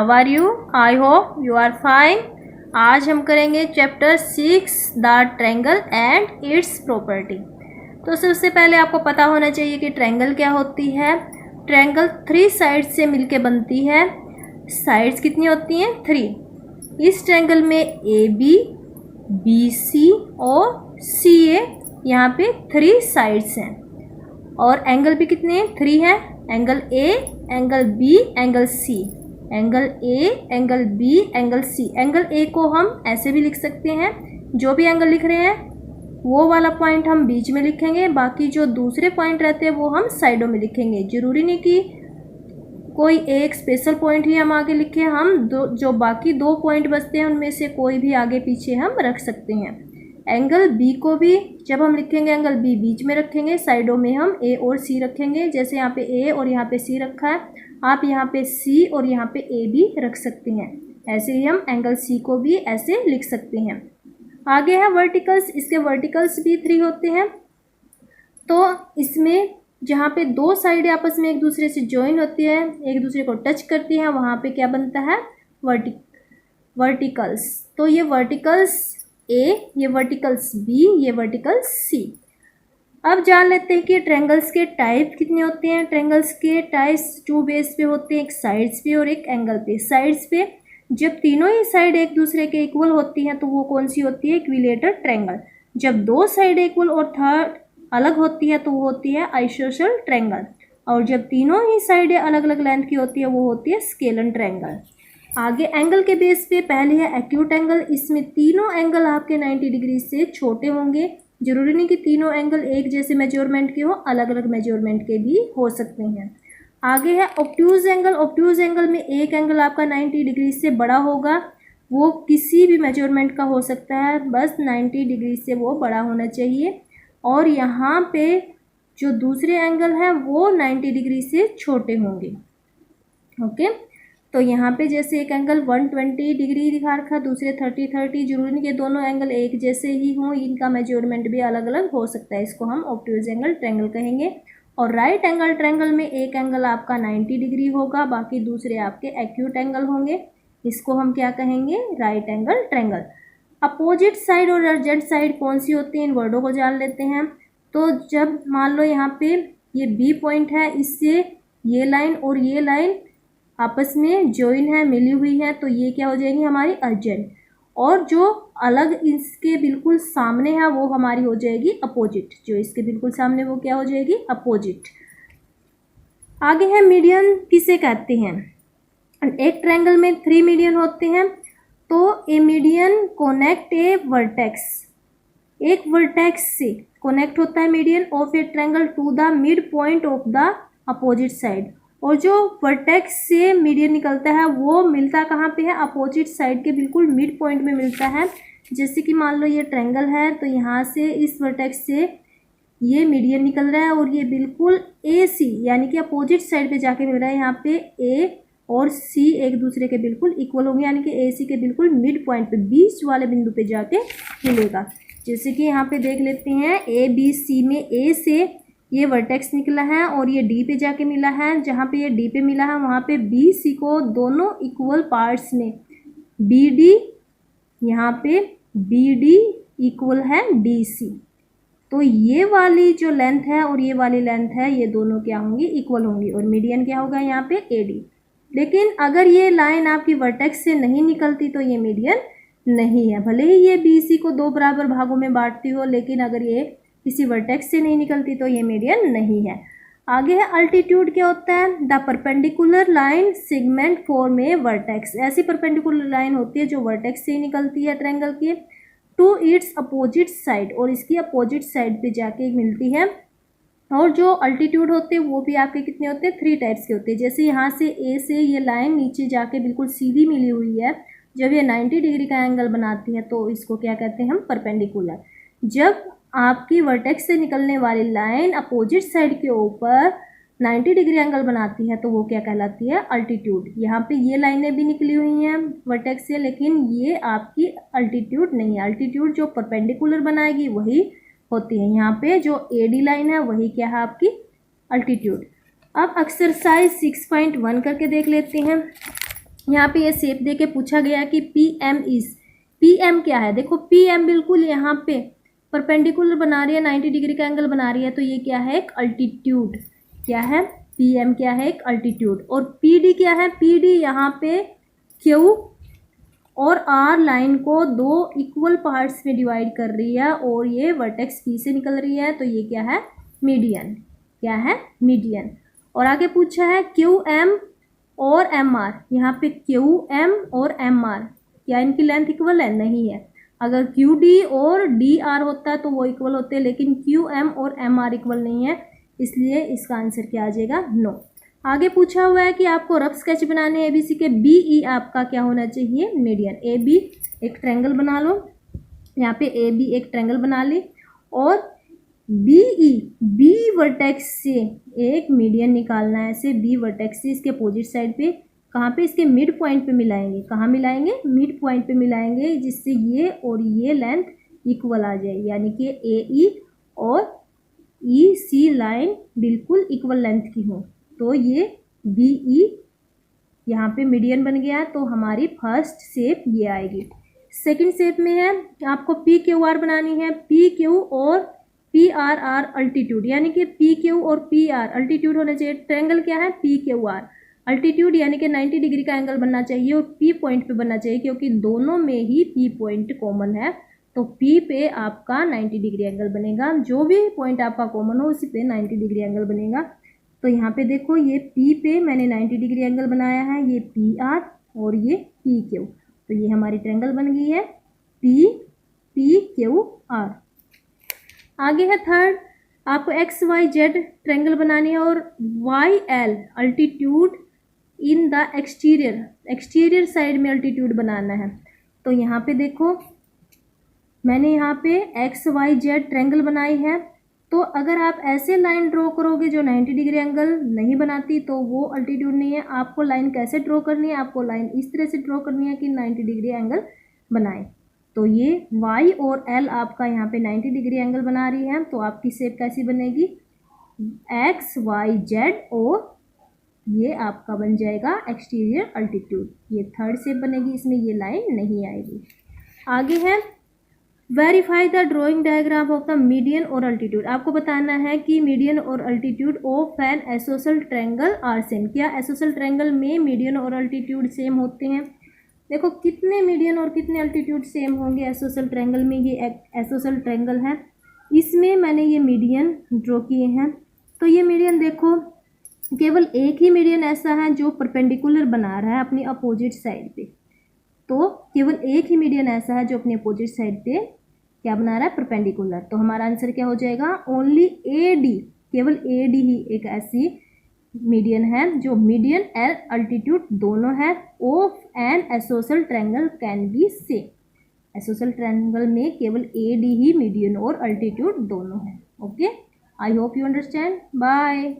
How are you? I hope you are fine. आज हम करेंगे chapter 6 the triangle and its property. तो सबसे पहले आपको पता होना चाहिए कि ट्रायंगल क्या होती है। ट्रायंगल 3 साइड से मिलके बनती है। साइड्स कितनी होती हैं? 3। इस ट्रायंगल में ए बी, बी सी और सी ए, यहाँ पे 3 साइड्स हैं। और एंगल भी कितने हैं? 3 हैं। Angle A, angle B, angle C. Angle A, angle B, angle C. Angle A को हम ऐसे भी लिख सकते हैं, जो भी एंगल लिख रहे हैं वो वाला पॉइंट हम बीच में लिखेंगे, बाकी जो दूसरे पॉइंट रहते हैं वो हम साइडों में लिखेंगे। जरूरी नहीं कि कोई एक स्पेशल पॉइंट ही हम आगे लिखें, हम जो बाकी 2 पॉइंट बचते हैं उनमें से कोई भी आगे पीछे हम रख सकते हैं। एंगल बी को भी जब हम लिखेंगे एंगल बी बीच में रखेंगे, साइडों में हम ए और सी रखेंगे। जैसे यहाँ पे ए और यहाँ पे सी रखा है, आप यहाँ पे सी और यहाँ पे ए भी रख सकते हैं। ऐसे ही हम एंगल सी को भी ऐसे लिख सकते हैं। आगे है वर्टिकल्स। इसके वर्टिकल्स भी 3 होते हैं। तो इसमें जहाँ पे 2 साइडें आपस में एक दूसरे से ज्वाइन होती है, एक दूसरे को टच करती हैं, वहाँ पे क्या बनता है? वर्टिकल्स। तो ये वर्टिकल्स ए, ये वर्टिकल्स बी, ये वर्टिकल्स सी। अब जान लेते हैं कि ट्रायंगल्स के टाइप कितने होते हैं। ट्रायंगल्स के टाइप्स 2 बेस पे होते हैं, एक साइड्स पे और एक एंगल पे। साइड्स पे जब तीनों ही साइड एक दूसरे के इक्वल होती हैं तो वो कौन सी होती है? Equilateral triangle. जब 2 साइड इक्वल और थर्ड अलग होती है तो वो होती है आइसोसेलेस ट्रायंगल। और जब तीनों ही साइडें अलग अलग लेंथ की होती है वो होती है स्केलर ट्रायंगल। आगे एंगल के बेस पे पहले है एक्यूट एंगल। इसमें तीनों एंगल आपके 90 डिग्री से छोटे होंगे। जरूरी नहीं कि तीनों एंगल एक जैसे मेजरमेंट के हो, अलग अलग मेजरमेंट के भी हो सकते हैं। आगे है ऑब्ट्यूज एंगल। ऑब्ट्यूज एंगल में एक एंगल आपका 90 डिग्री से बड़ा होगा। वो किसी भी मेजरमेंट का हो सकता है, बस 90 डिग्री से वो बड़ा होना चाहिए। और यहाँ पे जो दूसरे एंगल हैं वो 90 डिग्री से छोटे होंगे। ओके, तो यहाँ पे जैसे एक एंगल 120 डिग्री दिखा रखा, दूसरे 30। जरूरी नहीं कि दोनों एंगल एक जैसे ही हों, इनका मेजरमेंट भी अलग अलग हो सकता है। इसको हम ऑब्ट्यूज एंगल ट्रायंगल कहेंगे। और राइट एंगल ट्रायंगल में एक एंगल आपका 90 डिग्री होगा, बाकी दूसरे आपके एक्यूट एंगल होंगे। इसको हम क्या कहेंगे? Right angle triangle. Opposite side और एडजेंट साइड कौन सी होती हैं, इन वर्डों को जान लेते हैं। तो जब मान लो यहाँ पे ये बी पॉइंट है, इससे ये लाइन और ये लाइन आपस में ज्वाइन है, मिली हुई है, तो ये क्या हो जाएंगी? हमारी एडजेंट। और जो अलग इसके बिल्कुल सामने है वो हमारी हो जाएगी अपोजिट। जो इसके बिल्कुल सामने वो क्या हो जाएगी? अपोजिट। आगे है मीडियन किसे कहते हैं। एक ट्रायंगल में 3 मीडियन होते हैं। तो a median connect a vertex. एक वर्टेक्स से कनेक्ट होता है median of a triangle to the mid point of the opposite side. और जो वर्टेक्स से मीडियन निकलता है वो मिलता कहाँ पे है? अपोजिट साइड के बिल्कुल मिड पॉइंट में मिलता है। जैसे कि मान लो ये ट्रायंगल है, तो यहाँ से इस वर्टेक्स से ये मीडियन निकल रहा है और ये बिल्कुल ए सी यानी कि अपोजिट साइड पे जाके मिल रहा है। यहाँ पे ए और सी एक दूसरे के बिल्कुल इक्वल होंगे, यानी कि ए सी के बिल्कुल मिड पॉइंट पे, बीच वाले बिंदु पे जाके मिलेगा। जैसे कि यहाँ पे देख लेते हैं, ए बी सी में ए से ये वर्टेक्स निकला है और ये डी पे जाके मिला है। जहाँ पे ये डी पे मिला है वहाँ पे बी सी को दोनों इक्वल पार्ट्स में बी डी, यहाँ पे बी डी इक्वल है डी सी। तो ये वाली जो लेंथ है और ये वाली लेंथ है, ये दोनों क्या होंगी? इक्वल होंगी। और मीडियन क्या होगा यहाँ पे? A D. लेकिन अगर ये लाइन आपकी वर्टेक्स से नहीं निकलती तो ये मीडियन नहीं है। भले ही ये बी सी को 2 बराबर भागों में बांटती हो, लेकिन अगर ये किसी वर्टेक्स से नहीं निकलती तो ये मीडियन नहीं है। आगे है अल्टीट्यूड। क्या होता है? The perpendicular line segment form A vertex. ऐसी परपेंडिकुलर लाइन होती है जो वर्टेक्स से ही निकलती है ट्रायंगल की, टू इट्स अपोजिट साइड, और इसकी अपोजिट साइड पे जाके मिलती है। और जो अल्टीट्यूड होते हैं वो भी आपके कितने होते हैं? 3 टाइप्स के होते हैं। जैसे यहाँ से ए से ये लाइन नीचे जाके बिल्कुल सीधी मिली हुई है, जब ये 90 डिग्री का एंगल बनाती है तो इसको क्या कहते हैं हम? परपेंडिकुलर। जब आपकी वर्टेक्स से निकलने वाली लाइन अपोजिट साइड के ऊपर 90 डिग्री एंगल बनाती है तो वो क्या कहलाती है? अल्टीट्यूड। यहाँ पे ये लाइनें भी निकली हुई हैं वर्टेक्स से, लेकिन ये आपकी अल्टीट्यूड नहीं है। अल्टीट्यूड जो परपेंडिकुलर बनाएगी वही होती है। यहाँ पे जो ए डी लाइन है वही क्या है? आपकी अल्टीट्यूड। अब एक्सरसाइज 6.1 करके देख लेते हैं। यहाँ पे ये शेप दे के पूछा गया कि P M is, P M क्या है, देखो पी एम बिल्कुल यहाँ पे परपेंडिकुलर बना रही है, 90 डिग्री का एंगल बना रही है, तो ये क्या है, एक अल्टीट्यूड। क्या है, पी एम क्या है, एक अल्टीट्यूड। और पी डी क्या है, पी डी यहाँ पे क्यू और आर लाइन को दो इक्वल पार्ट्स में डिवाइड कर रही है और ये वर्टेक्स पी से निकल रही है, तो ये क्या है, मीडियन। क्या है, मीडियन। और आगे पूछा है क्यू एम और एम आर, यहाँ पे क्यू एम और एम आर क्या इनकी लेंथ इक्वल है, नहीं है। अगर क्यू डी और डी आर होता है तो वो इक्वल होते हैं, लेकिन क्यू एम और एम आर इक्वल नहीं है, इसलिए इसका आंसर क्या आ जाएगा, नो। आगे पूछा हुआ है कि आपको रफ स्केच बनाने एबीसी के बी ई आपका क्या होना चाहिए, मीडियन। ए बी एक ट्रायंगल बना लो, यहाँ पे ए बी एक ट्रायंगल बना ली और बी ई, बी वर्टेक्स से एक मीडियन निकालना है। ऐसे बी वर्टेक्स से इसके अपोजिट साइड पे, कहाँ पे, इसके मिड पॉइंट पे मिलाएंगे। कहाँ मिलाएंगे, मिड पॉइंट पे मिलाएंगे, जिससे ये और ये लेंथ इक्वल आ जाए, यानी कि ए ई और ई सी लाइन बिल्कुल इक्वल लेंथ की हो। तो ये बी ई यहाँ पे मीडियन बन गया, तो हमारी फर्स्ट शेप ये आएगी। सेकंड शेप में है आपको पी क्यू आर बनानी है, पी क्यू और पी आर आर अल्टीट्यूड, यानी कि पी क्यू और पी आर अल्टीट्यूड होना चाहिए। ट्रायंगल क्या है, पी क्यू आर, अल्टीट्यूड यानी कि 90 डिग्री का एंगल बनना चाहिए और पी पॉइंट पे बनना चाहिए, क्योंकि दोनों में ही पी पॉइंट कॉमन है, तो पी पे आपका 90 डिग्री एंगल बनेगा। जो भी पॉइंट आपका कॉमन हो उसी पे 90 डिग्री एंगल बनेगा। तो यहाँ पे देखो ये पी पे मैंने 90 डिग्री एंगल बनाया है, ये पी आर और ये पी क्यू, तो ये हमारी ट्रायंगल बन गई है पी पी क्यू आर। आगे है थर्ड, आपको एक्स वाई जेड ट्रायंगल बनानी है और Y L altitude in the exterior, exterior side में अल्टीट्यूड बनाना है। तो यहाँ पे देखो मैंने यहाँ पे एक्स वाई जेड ट्रायंगल बनाई है, तो अगर आप ऐसे लाइन ड्रॉ करोगे जो 90 डिग्री एंगल नहीं बनाती तो वो अल्टीट्यूड नहीं है। आपको लाइन कैसे ड्रॉ करनी है, आपको लाइन इस तरह से ड्रॉ करनी है कि 90 डिग्री एंगल बनाए। तो ये y और l आपका यहाँ पे 90 डिग्री एंगल बना रही है, तो आपकी शेप कैसी बनेगी, x y z और ये आपका बन जाएगा एक्सटीरियर अल्टीट्यूड। ये थर्ड शेप बनेगी, इसमें ये लाइन नहीं आएगी। आगे है verify the drawing diagram of the median और अल्टीट्यूड। आपको बताना है कि मीडियन और altitude of an isosceles triangle are same. क्या एसोसल ट्रायंगल में मीडियन और अल्टीट्यूड सेम होते हैं। देखो कितने मीडियन और कितने अल्टीट्यूड सेम होंगे एसोसल ट्रायंगल में। ये एसोसल ट्रायंगल है, इसमें मैंने ये मीडियन ड्रॉ किए हैं। तो ये मीडियन देखो केवल एक ही मीडियन ऐसा है जो परपेंडिकुलर बना रहा है अपनी अपोजिट साइड पे। तो केवल एक ही मीडियन ऐसा है जो अपनी अपोजिट साइड पे क्या बना रहा है, परपेंडिकुलर। तो हमारा आंसर क्या हो जाएगा, ओनली ए डी, केवल ए डी ही एक ऐसी मीडियन है जो मीडियन एंड अल्टीट्यूड दोनों है of an isosceles triangle can be same. Isosceles triangle में केवल ए डी ही मीडियन और अल्टीट्यूड दोनों है। Okay, I hope you understand. Bye.